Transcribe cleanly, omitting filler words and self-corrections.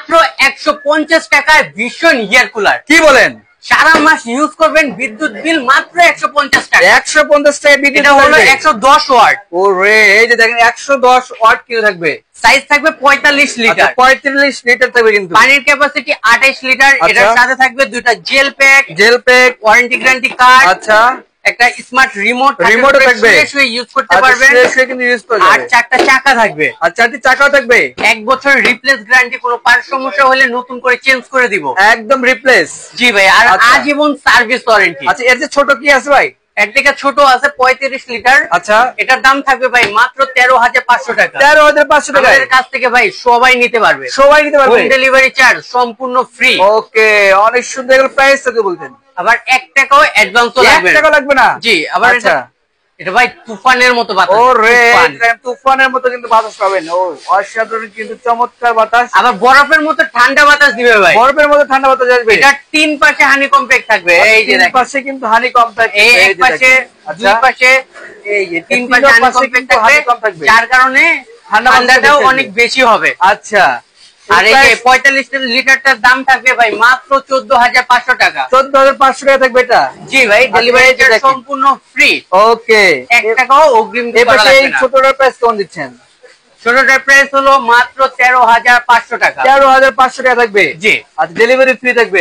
মাত্র 150 টাকায় ভিশন ইয়ার কুলার। কি বলেন? সারা মাস ইউজ করবেন, বিদ্যুৎ বিল মাত্র 150 টাকা। 150 টাকা বিদ্যুৎ এটা হলো 110 ওয়াট। ওরে এই যে দেখেন 110 ওয়াট কি থাকবে। সাইজ থাকবে 45 লিটার। 45 লিটার থাকবে কিন্তু। পানির ক্যাপাসিটি 28 লিটার। এটার সাথে থাকবে দুইটা jail pack, warranty guarantee card. আচ্ছা, একটা স্মার্ট রিমোট থাকবে, ইউজ করতে পারবেন। কিন্তু ইউজ করা আর চারটা চাকা থাকবে। আর চারটি চাকাও থাকবে। 1 বছর রিপ্লেস গ্যারান্টি, কোনো পার্ট সমস্যা হলে নতুন করে চেঞ্জ করে দিব, একদম রিপ্লেস। জি ভাই। আর আজীবন সার্ভিস ওয়ারেন্টি। আচ্ছা, এর যে ছোট কি আছে ভাই? এর থেকে ছোট আছে 35 লিটার। আচ্ছা, এটার দাম থাকবে ভাই মাত্র 13,500 টাকা। 13,500 টাকা। আমাদের কাছ থেকে ভাই সবাই নিতে পারবে, সবাই নিতে পারবে। হোম ডেলিভারি চার্জ সম্পূর্ণ ফ্রি। ওকে, অনেক সুন্দর। এগুলো প্রাইস কত বলতেন? আবার 1 টাকাও অ্যাডভান্সও লাগবে 1 টাকা লাগবে না। জি। আবার এটা ভাই তুফানের মতো বাতাস। ওরে তুফানের মতো কিন্তু বাতাস পাবেন। ও অসাধারণ কিন্তু, চমৎকার বাতাস। আবার বরফের মতো ঠান্ডা বাতাস দিবে ভাই। বরফের মতো ঠান্ডা বাতাস আসবে। এটা 3 পাশে হানিকম প্যাক থাকবে। এই যে দেখেন, 3 পাশে কিন্তু হানিকম থাকবে। এক পাশে, 2 পাশে, এই যে 3 পাশে হানিকম থাকবে, যার কারণে ঠান্ডাটাও অনেক বেশি হবে। আচ্ছা, আর এই যে 45 লিটারটার দাম থাকবে ভাই মাত্র 14,500 টাকা। 14,500 টাকা থাকবে এটা। জি ভাই, ডেলিভারি চার্জ সম্পূর্ণ ফ্রি। ওকে, 1 টাকাও অগ্রিম দিতে করা লাগবে না। এই ছোটটার প্রাইস কোন দিচ্ছেন? ছোটটার প্রাইস হলো মাত্র 13,500 টাকা। 13,500 টাকা থাকবে। জি। আর ডেলিভারি ফ্রি থাকবে।